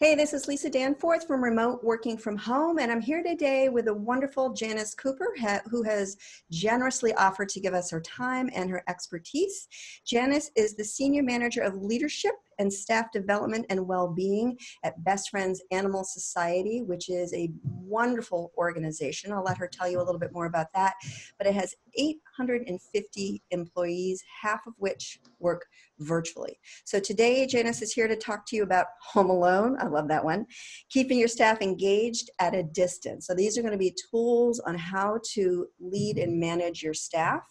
Hey, this is Lisa Danforth from Remote Working from Home, and I'm here today with a wonderful Janis Cooper, who has generously offered to give us her time and her expertise. Janis is the Senior Manager of Leadership and Staff Development and Well-Being at Best Friends Animal Society, which is a wonderful organization. I'll let her tell you a little bit more about that, but it has 850 employees, half of which work virtually. So today, Janis is here to talk to you about Home Alone. I love that one. Keeping your staff engaged at a distance. So these are going to be tools on how to lead and manage your staff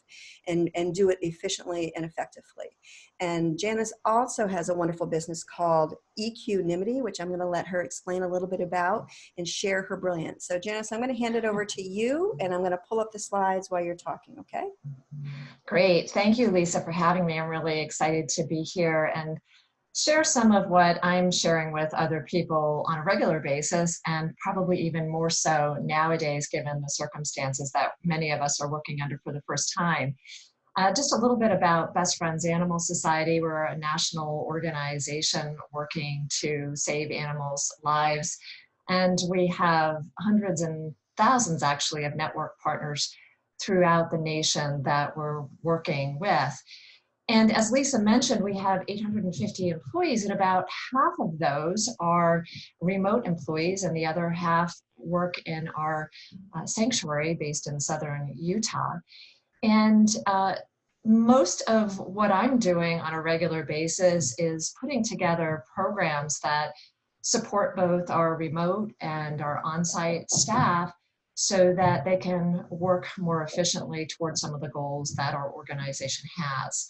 and do it efficiently and effectively. And Janis also has a wonderful business called Equanimity, which I'm going to let her explain a little bit about and share her brilliance. So Janis, I'm going to hand it over to you, and I'm going to pull up the slides while you're talking, okay? Great. Thank you, Lisa, for having me. I'm really excited to be here and share some of what I'm sharing with other people on a regular basis, and probably even more so nowadays, given the circumstances that many of us are working under for the first time. Just a little bit about Best Friends Animal Society. We're a national organization working to save animals' lives. And we have hundreds and thousands, actually, of network partners throughout the nation that we're working with. And as Lisa mentioned, we have 850 employees, and about half of those are remote employees, and the other half work in our sanctuary based in southern Utah. And most of what I'm doing on a regular basis is putting together programs that support both our remote and our on-site staff so that they can work more efficiently towards some of the goals that our organization has.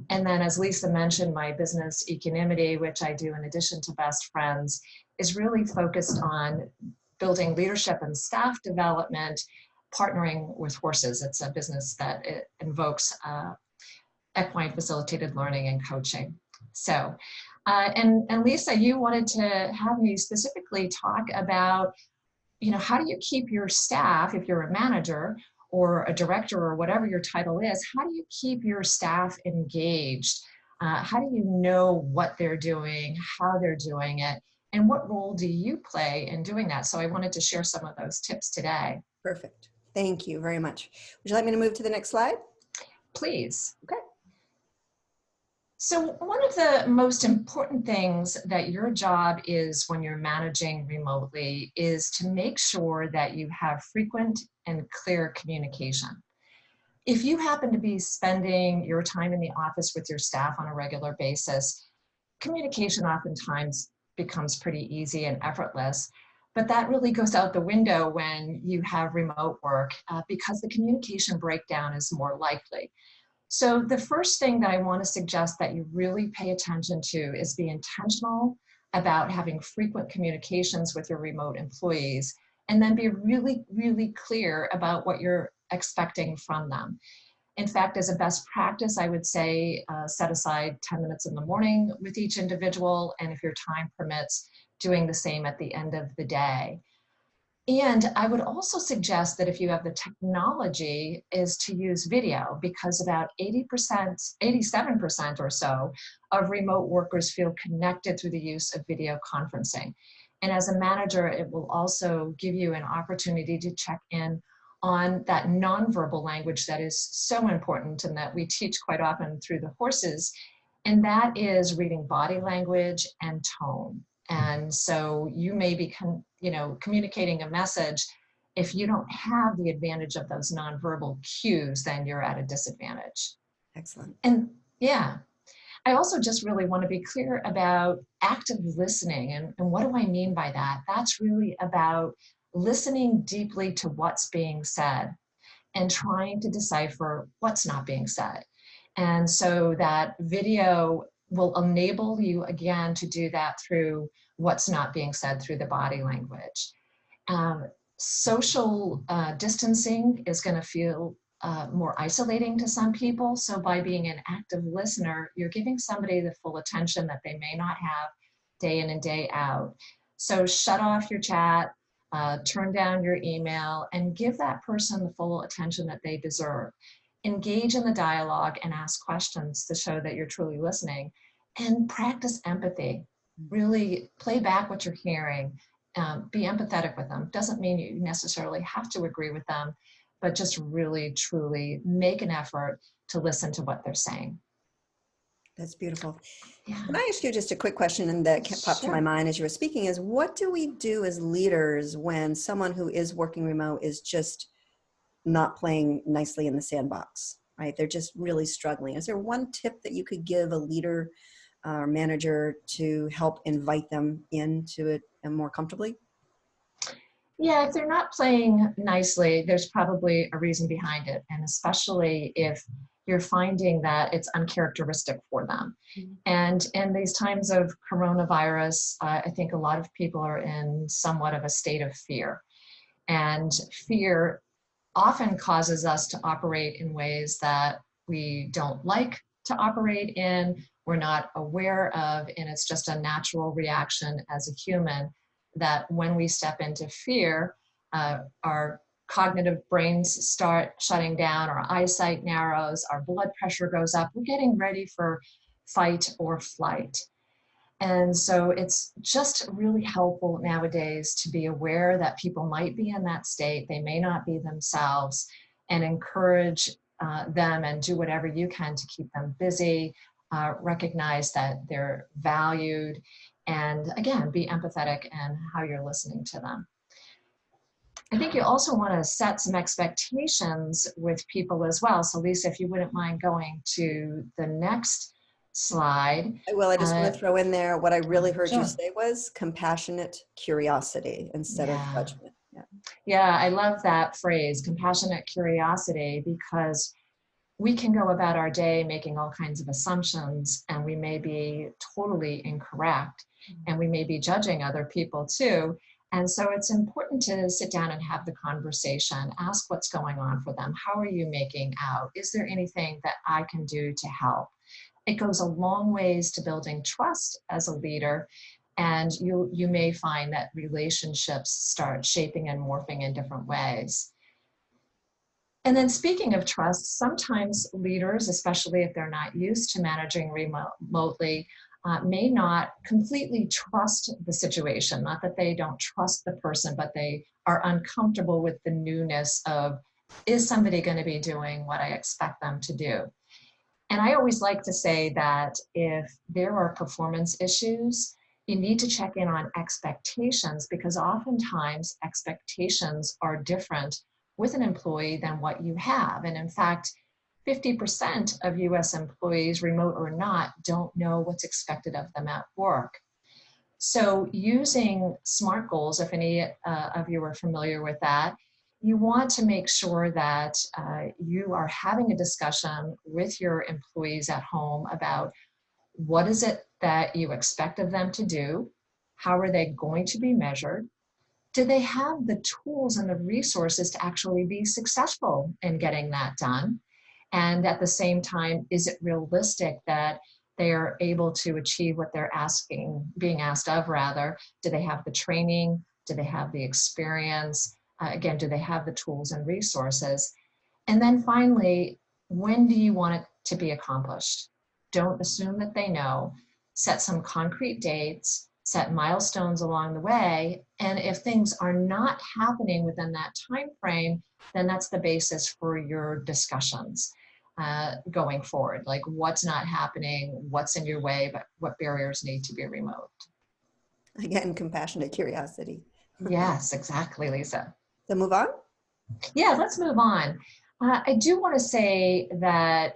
And then, as Lisa mentioned, my business Equanimity, which I do in addition to Best Friends, is really focused on building leadership and staff development, partnering with horses. It's a business that invokes equine facilitated learning and coaching. So, and Lisa, you wanted to have me specifically talk about, how do you keep your staff, if you're a manager or a director or whatever your title is, how do you keep your staff engaged? How do you know what they're doing, how they're doing it, and what role do you play in doing that? So I wanted to share some of those tips today. Perfect. Thank you very much. Would you like me to move to the next slide? Please. Okay. So one of the most important things that your job is when you're managing remotely is to make sure that you have frequent and clear communication. If you happen to be spending your time in the office with your staff on a regular basis, communication oftentimes becomes pretty easy and effortless, but that really goes out the window when you have remote work because the communication breakdown is more likely. So the first thing that I want to suggest that you really pay attention to is be intentional about having frequent communications with your remote employees, and then be really, really clear about what you're expecting from them. In fact, as a best practice, I would say set aside 10 minutes in the morning with each individual, and if your time permits, doing the same at the end of the day. And I would also suggest that if you have the technology, is to use video, because about 80%, 87% or so of remote workers feel connected through the use of video conferencing. And as a manager, it will also give you an opportunity to check in on that nonverbal language that is so important and that we teach quite often through the horses, and that is reading body language and tone. And so you may be communicating a message. If you don't have the advantage of those nonverbal cues, then you're at a disadvantage. Excellent. And yeah, I also just really want to be clear about active listening. And what do I mean by that? That's really about listening deeply to what's being said and trying to decipher what's not being said. And so that video will enable you again to do that through what's not being said through the body language. Social distancing is going to feel more isolating to some people. So by being an active listener, you're giving somebody the full attention that they may not have day in and day out. So shut off your chat, turn down your email, and give that person the full attention that they deserve. Engage in the dialogue and ask questions to show that you're truly listening, and practice empathy. Really play back what you're hearing. Be empathetic with them. Doesn't mean you necessarily have to agree with them, but just really, truly make an effort to listen to what they're saying. That's beautiful. Can Yeah, I ask you just a quick question and that popped to my sure. mind as you were speaking is what do we do as leaders when someone who is working remote is just not playing nicely in the sandbox, right? They're just really struggling. Is there one tip that you could give a leader or manager to help invite them into it and more comfortably? Yeah, if they're not playing nicely, there's probably a reason behind it. And especially if you're finding that it's uncharacteristic for them. And in these times of coronavirus, I think a lot of people are in somewhat of a state of fear. And fear often causes us to operate in ways that we don't like to operate in, we're not aware of, and it's just a natural reaction as a human that when we step into fear, our cognitive brains start shutting down, our eyesight narrows, our blood pressure goes up, we're getting ready for fight or flight. And so it's just really helpful nowadays to be aware that people might be in that state, they may not be themselves, and encourage them and do whatever you can to keep them busy, recognize that they're valued, and again, be empathetic in how you're listening to them. I think you also want to set some expectations with people as well. So Lisa, if you wouldn't mind going to the next slide. Well, I just want Uh, to throw in there what I really heard you sure. say was compassionate curiosity instead of Yeah. judgment. Yeah. Yeah, I love that phrase, compassionate curiosity, because we can go about our day making all kinds of assumptions and we may be totally incorrect and we may be judging other people too. And so it's important to sit down and have the conversation, ask what's going on for them. How are you making out? Is there anything that I can do to help? It goes a long ways to building trust as a leader. And you may find that relationships start shaping and morphing in different ways. And then speaking of trust, sometimes leaders, especially if they're not used to managing remotely, may not completely trust the situation. Not that they don't trust the person, but they are uncomfortable with the newness of, is somebody going to be doing what I expect them to do? And I always like to say that if there are performance issues, you need to check in on expectations because oftentimes expectations are different with an employee than what you have. And in fact, 50% of US employees, remote or not, don't know what's expected of them at work. So using SMART goals, if any of you are familiar with that, you want to make sure that you are having a discussion with your employees at home about what is it that you expect of them to do, how are they going to be measured, do they have the tools and the resources to actually be successful in getting that done? And at the same time, is it realistic that they are able to achieve what they're being asked of rather? Do they have the training? Do they have the experience? Again, do they have the tools and resources? And then finally, when do you want it to be accomplished? Don't assume that they know. Set some concrete dates, set milestones along the way. And if things are not happening within that time frame, then that's the basis for your discussions going forward. Like what's not happening, what's in your way, but what barriers need to be removed. Again, compassionate curiosity. Yes, exactly, Lisa. So move on. Yeah, let's move on. I do want to say that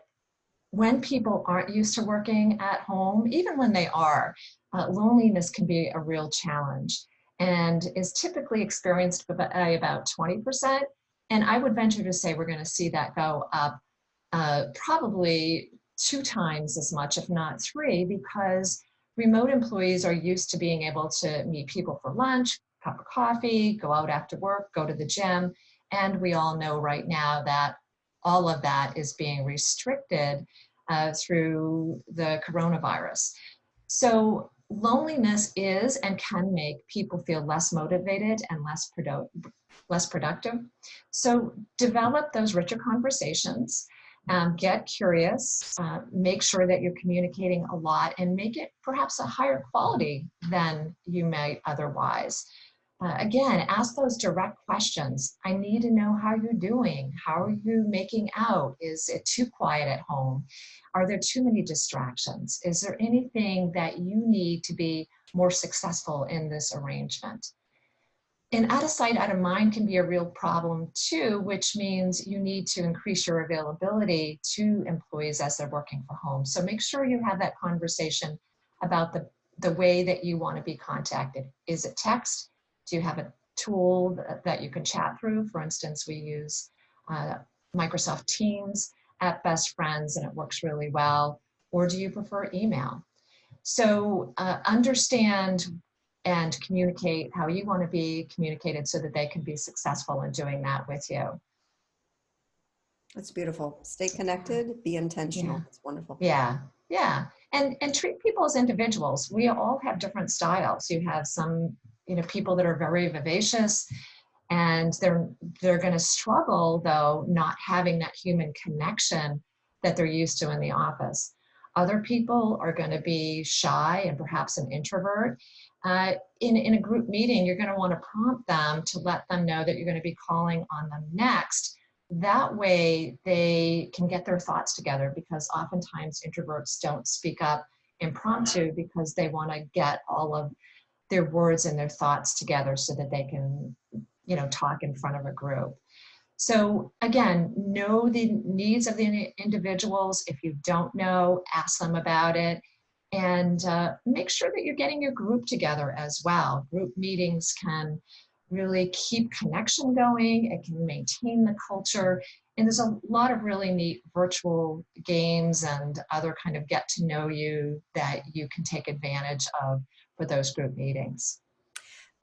when people aren't used to working at home, even when they are, loneliness can be a real challenge and is typically experienced by about 20%. And I would venture to say we're going to see that go up probably 2 times as much, if not 3, because remote employees are used to being able to meet people for lunch, cup of coffee, go out after work, go to the gym. And we all know right now that all of that is being restricted through the coronavirus. So loneliness is and can make people feel less motivated and less productive. So develop those richer conversations. Get curious, make sure that you're communicating a lot and make it perhaps a higher quality than you might otherwise. Again, ask those direct questions. I need to know how you're doing. How are you making out? Is it too quiet at home? Are there too many distractions? Is there anything that you need to be more successful in this arrangement? And out of sight, out of mind can be a real problem too, which means you need to increase your availability to employees as they're working from home. So make sure you have that conversation about the way that you want to be contacted. Is it text? Do you have a tool that you can chat through? For instance, we use uh, Microsoft Teams at Best Friends and it works really well. Or do you prefer email? So understand and communicate how you want to be communicated so that they can be successful in doing that with you. That's beautiful. Stay connected, be Yeah, intentional. It's wonderful. yeah, yeah. And treat people as individuals. We all have different styles. You have some, people that are very vivacious and they're going to struggle though not having that human connection that they're used to in the office. Other people are going to be shy and perhaps an introvert. In a group meeting, you're going to want to prompt them to let them know that you're going to be calling on them next. That way they can get their thoughts together, because oftentimes introverts don't speak up impromptu because they want to get all of their words and their thoughts together so that they can talk in front of a group. So again, know the needs of the individuals. If you don't know, ask them about it, and make sure that you're getting your group together as well. Group meetings can really keep connection going. It can maintain the culture. And there's a lot of really neat virtual games and other kind of get to know you that you can take advantage of for those group meetings.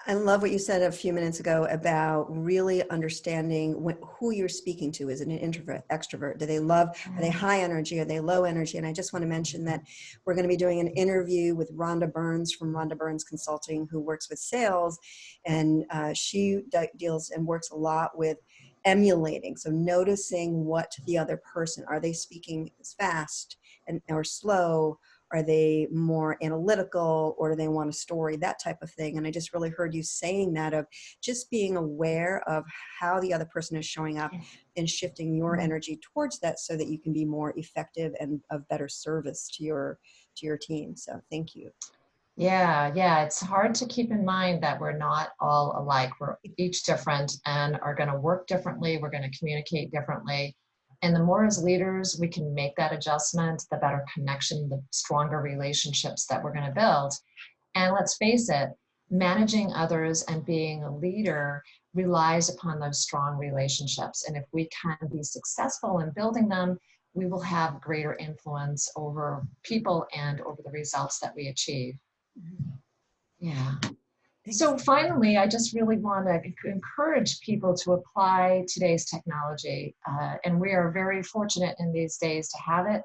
I love what you said a few minutes ago about really understanding who you're speaking to. Is it an introvert, extrovert? Are they high energy? Are they low energy? And I just want to mention that we're going to be doing an interview with Rhonda Burns from Rhonda Burns Consulting, who works with sales. And she deals and works a lot with emulating. So noticing what the other person, are they speaking as fast or slow? Are they more analytical, or do they want a story, that type of thing? And I just really heard you saying that, of just being aware of how the other person is showing up and shifting your energy towards that so that you can be more effective and of better service to your team. So thank you. Yeah. It's hard to keep in mind that we're not all alike. We're each different and are going to work differently. We're going to communicate differently. And the more as leaders we can make that adjustment, the better connection, the stronger relationships that we're going to build. And let's face it, managing others and being a leader relies upon those strong relationships. And if we can be successful in building them, we will have greater influence over people and over the results that we achieve. Yeah. Thanks. So finally, I just really want to encourage people to apply today's technology. And we are very fortunate in these days to have it.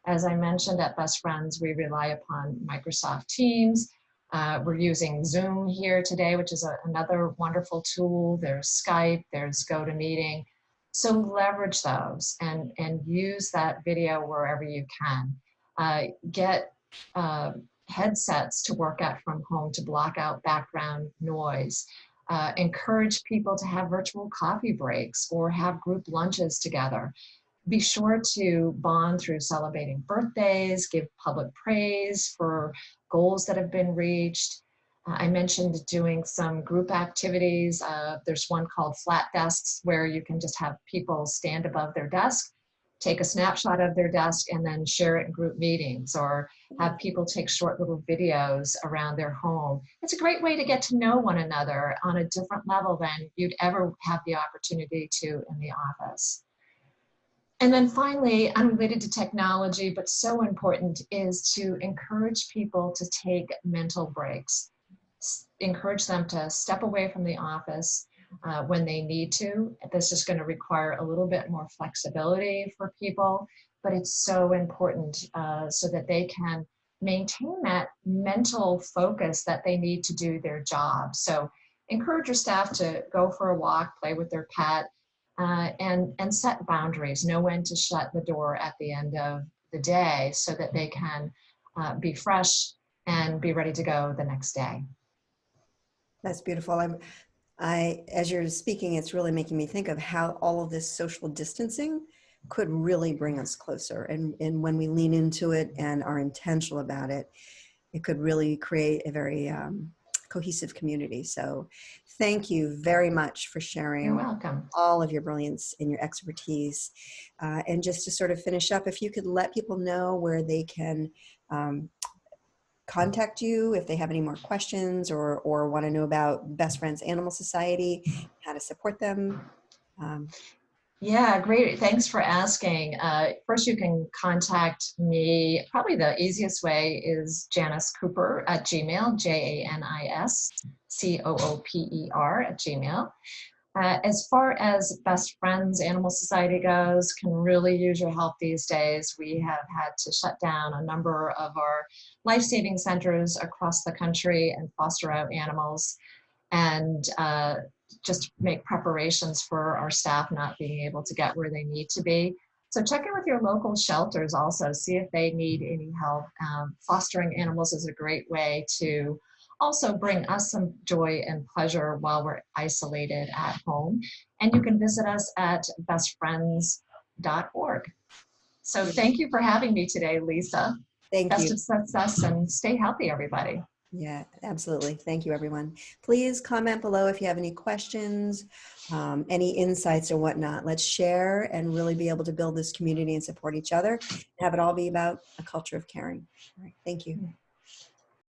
As I mentioned, at Best Friends, we rely upon Microsoft Teams. We're using Zoom here today, which is another wonderful tool. There's Skype, there's GoToMeeting. So leverage those and use that video wherever you can. Get headsets to work at from home to block out background noise. Encourage people to have virtual coffee breaks or have group lunches together. Be sure to bond through celebrating birthdays, give public praise for goals that have been reached. I mentioned doing some group activities. There's one called Flat Desks, where you can just have people stand above their desk, take a snapshot of their desk, and then share it in group meetings, or have people take short little videos around their home. It's a great way to get to know one another on a different level than you'd ever have the opportunity to in the office. And then finally, unrelated to technology, but so important, is to encourage people to take mental breaks. Encourage them to step away from the office when they need to. This is going to require a little bit more flexibility for people, but it's so important so that they can maintain that mental focus that they need to do their job. So encourage your staff to go for a walk, play with their pet, and set boundaries, know when to shut the door at the end of the day so that they can be fresh and be ready to go the next day. That's beautiful. As you're speaking, it's really making me think of how all of this social distancing could really bring us closer. And when we lean into it and are intentional about it, it could really create a very cohesive community. So thank you very much for You're sharing welcome. all of your brilliance and your expertise. And just to sort of finish up, if you could let people know where they can um, contact you if they have any more questions or want to know about Best Friends Animal Society, how to support them. Um, Yeah, great. Thanks for asking. First, you can contact me. Probably the easiest way is Janis Cooper at Gmail, JanisCooper at Gmail. As far as Best Friends Animal Society goes, can really use your help these days. We have had to shut down a number of our life-saving centers across the country and foster out animals, and just make preparations for our staff not being able to get where they need to be. So check in with your local shelters also, see if they need any help. Fostering animals is a great way to also bring us some joy and pleasure while we're isolated at home. And you can visit us at bestfriends.org. So thank you for having me today, Lisa. thank Best you. of success and stay healthy, everybody. Yeah, absolutely. Thank you, everyone. Please comment below if you have any questions, any insights or whatnot. Let's share and really be able to build this community and support each other and have it all be about a culture of caring. All right. Thank you.